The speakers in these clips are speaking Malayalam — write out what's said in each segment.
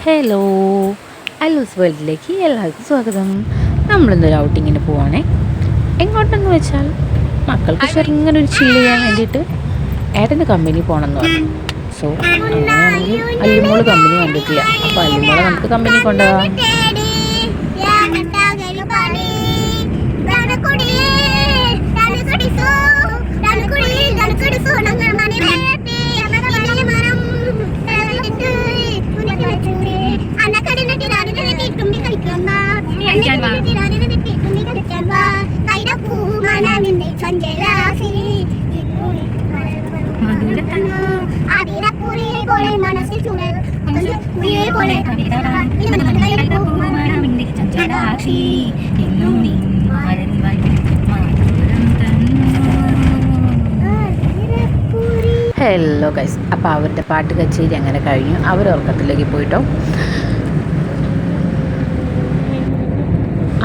ഹലോ, അല്ലൂസ് വേൾഡിലേക്ക് എല്ലാവർക്കും സ്വാഗതം. നമ്മളിന്നൊരു ഔട്ടിങ്ങിന് പോവാണേ. എങ്ങോട്ടെന്ന് വെച്ചാൽ മക്കൾക്ക് ചെറുങ്ങനെ ഒരു ചില്ല് ചെയ്യാൻ വേണ്ടിയിട്ട് ഏട്ടൻ്റെ കമ്പനി പോകണമെന്ന് പറഞ്ഞു. സോ അങ്ങനെയാണെങ്കിൽ അല്ലിമോള് കമ്പനി കണ്ടിട്ടില്ല. അപ്പോൾ അല്ലിമോളെ നമുക്ക് കമ്പനി കൊണ്ടുപോകാം. ഹലോ ഗൈസ്, അപ്പോൾ അവരുടെ പാട്ട് കച്ചേരി അങ്ങനെ കഴിഞ്ഞു. അവർ ഉറക്കത്തിലേക്ക് പോയിട്ടോ.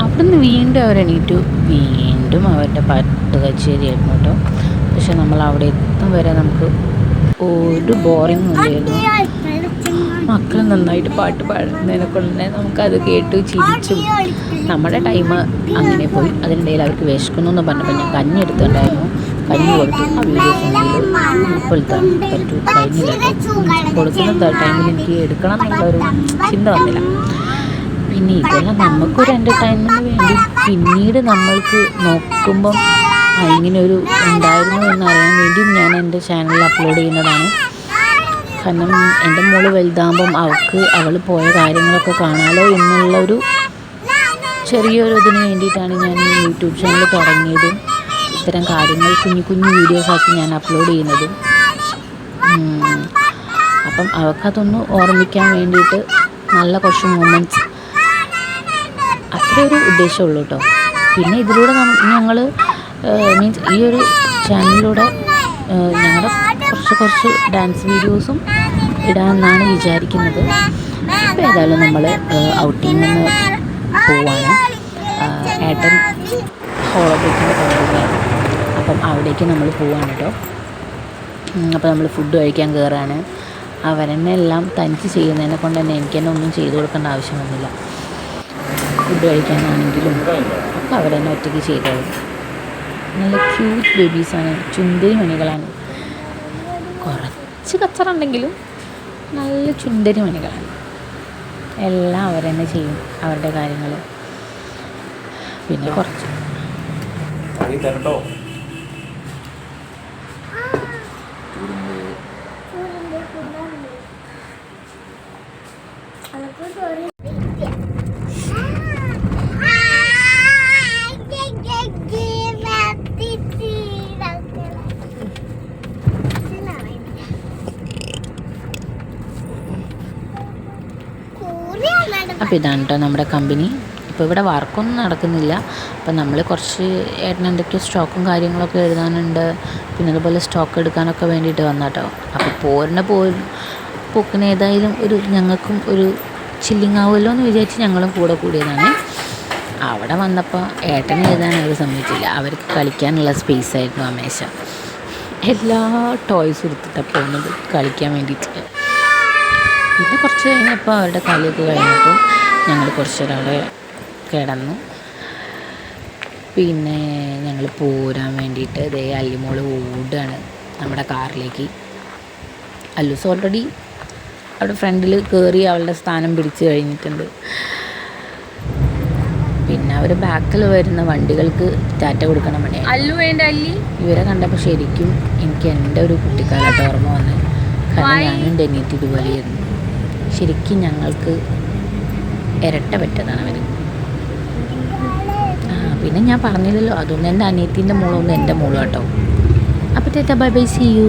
അവിടുന്ന് വീണ്ടും അവരെണീറ്റു. വീണ്ടും അവരുടെ പാട്ട് കച്ചേരി ആയിരുന്നു കേട്ടോ. പക്ഷെ നമ്മൾ അവിടെ എത്തും വരെ നമുക്ക് ഒരു ബോറിങ്ങും ഇല്ലായിരുന്നു. മക്കൾ നന്നായിട്ട് പാട്ട് പാടുന്നതിനെ കൊണ്ട് തന്നെ നമുക്കത് കേട്ട് ചിരിച്ചും നമ്മുടെ ടൈം അങ്ങനെ പോയി. അതിനിടയിൽ അവർക്ക് വിശക്കുന്നു എന്ന് പറഞ്ഞപ്പോൾ ഞാൻ കഞ്ഞി എടുത്തിട്ടുണ്ടായിരുന്നു. കഞ്ഞി കൊടുത്തു. ആ വീഡിയോസ് ഇപ്പോൾ കഴിഞ്ഞില്ല. കൊടുക്കുന്ന ടൈമിൽ എനിക്ക് എടുക്കണം എന്നുള്ളൊരു ചിന്ത വന്നില്ല. പിന്നെ ഇതെല്ലാം നമുക്കൊരു എൻ്റർടൈൻമെൻറ്റിന് വേണ്ടി പിന്നീട് നമ്മൾക്ക് നോക്കുമ്പം ഇങ്ങനെയൊരു ഉണ്ടായിരുന്നു എന്നറിയാൻ വേണ്ടി ഞാൻ എൻ്റെ ചാനലിൽ അപ്ലോഡ് ചെയ്യുന്നതാണ്. കാരണം എൻ്റെ മോള് വലുതാകുമ്പം അവൾ പോയ കാര്യങ്ങളൊക്കെ കാണാമല്ലോ എന്നുള്ളൊരു ചെറിയൊരു ഇതിന് വേണ്ടിയിട്ടാണ് ഞാൻ ഈ യൂട്യൂബ് ചാനൽ തുടങ്ങിയതും ഇത്തരം കാര്യങ്ങൾ കുഞ്ഞു കുഞ്ഞു വീഡിയോസാക്കി ഞാൻ അപ്ലോഡ് ചെയ്യുന്നതും. അപ്പം അവൾക്കതൊന്ന് ഓർമ്മിക്കാൻ വേണ്ടിയിട്ട് നല്ല കുറച്ച് മൊമെൻറ്റ്സ്, അത്രയൊരു ഉദ്ദേശമുള്ളൂ കേട്ടോ. പിന്നെ ഇതിലൂടെ ഞങ്ങൾ മീൻസ് ഈ ഒരു ചാനലിലൂടെ ഞങ്ങളുടെ കുറച്ച് ഡാൻസ് വീഡിയോസും ഇടാമെന്നാണ് വിചാരിക്കുന്നത്. അപ്പോൾ ഏതായാലും നമ്മൾ ഔട്ടിങ്ങിന് പോവാണ്. ഏട്ടൻ ഹോളോബ്രേക്കിന് പോകുകയാണ്. അപ്പം അവിടേക്ക് നമ്മൾ പോവാണ് കേട്ടോ. അപ്പോൾ നമ്മൾ ഫുഡ് കഴിക്കാൻ കയറാണ്. അവരെന്നെ എല്ലാം തനിച്ച് ചെയ്യുന്നതിനെ കൊണ്ട് തന്നെ എനിക്ക് തന്നെ ഒന്നും ചെയ്തു കൊടുക്കേണ്ട ആവശ്യം വന്നില്ല. ഫുഡ് കഴിക്കാനാണെങ്കിലും അപ്പോൾ അവരെന്നെ ഒറ്റയ്ക്ക് ചെയ്തോളും. നല്ല ക്യൂട്ട് ബേബീസാണ്, ചുന്ദരി മണികളാണ്. കുറച്ച് കച്ചറുണ്ടെങ്കിലും നല്ല ചുന്ദരി മണികളാണ്. എല്ലാം അവരെന്നെ ചെയ്യും അവരുടെ കാര്യങ്ങൾ. പിന്നെ കുറച്ച് അപ്പോൾ ഇതാണ് കേട്ടോ നമ്മുടെ കമ്പനി. ഇപ്പോൾ ഇവിടെ വർക്കൊന്നും നടക്കുന്നില്ല. അപ്പോൾ നമ്മൾ കുറച്ച് ഏട്ടന് എന്തൊക്കെയോ സ്റ്റോക്കും കാര്യങ്ങളൊക്കെ എഴുതാനുണ്ട്. പിന്നെ അതുപോലെ സ്റ്റോക്ക് എടുക്കാനൊക്കെ വേണ്ടിയിട്ട് വന്നാട്ടോ. അപ്പോൾ പോക്കിന് ഏതായാലും ഞങ്ങൾക്കും ഒരു ചില്ലിങ് ആവുമല്ലോ എന്ന് വിചാരിച്ച് ഞങ്ങളും കൂടിയതാണ്. അവിടെ വന്നപ്പോൾ ഏട്ടനെ എഴുതാൻ അവർ സമ്മതിച്ചില്ല. അവർക്ക് കളിക്കാനുള്ള സ്പേസ് ആയിരുന്നു ആ മേശ. എല്ലാ ടോയ്സും എടുത്തിട്ടാണ് പോകുന്നത് കളിക്കാൻ വേണ്ടിയിട്ട്. പിന്നെ കുറച്ച് കഴിഞ്ഞപ്പോൾ അവരുടെ കളിയൊക്കെ കഴിഞ്ഞപ്പോൾ ഞങ്ങൾ കുറച്ചൊരാളെ കിടന്നു. പിന്നെ ഞങ്ങൾ പോരാൻ വേണ്ടിയിട്ട് ഇതേ അല്ലിമോള് ഓടുകയാണ് നമ്മുടെ കാറിലേക്ക്. അല്ലൂസ് ഓൾറെഡി അവിടെ ഫ്രണ്ടിൽ കയറി അവളുടെ സ്ഥാനം പിടിച്ച് കഴിഞ്ഞിട്ടുണ്ട്. പിന്നെ അവർ ബാക്കിൽ വരുന്ന വണ്ടികൾക്ക് ടാറ്റ കൊടുക്കണം പണി. ഇവരെ കണ്ടപ്പോൾ ശരിക്കും എനിക്ക് എൻ്റെ ഒരു കുട്ടിക്കാലത്ത് ഓർമ്മ വന്ന്. കാരണം ഞാനും എൻ്റെ അനിയത്തി ഇതുപോലെയായിരുന്നു. ശരിക്കും ഞങ്ങൾക്ക് ഇരട്ട പറ്റതാണ് അവർ. പിന്നെ ഞാൻ പറഞ്ഞില്ലല്ലോ, അതൊന്നും എൻ്റെ അനിയത്തിൻ്റെ മോളൊന്നും എൻ്റെ മോളും കേട്ടോ. അപ്പോൾ tata, bye bye, see U.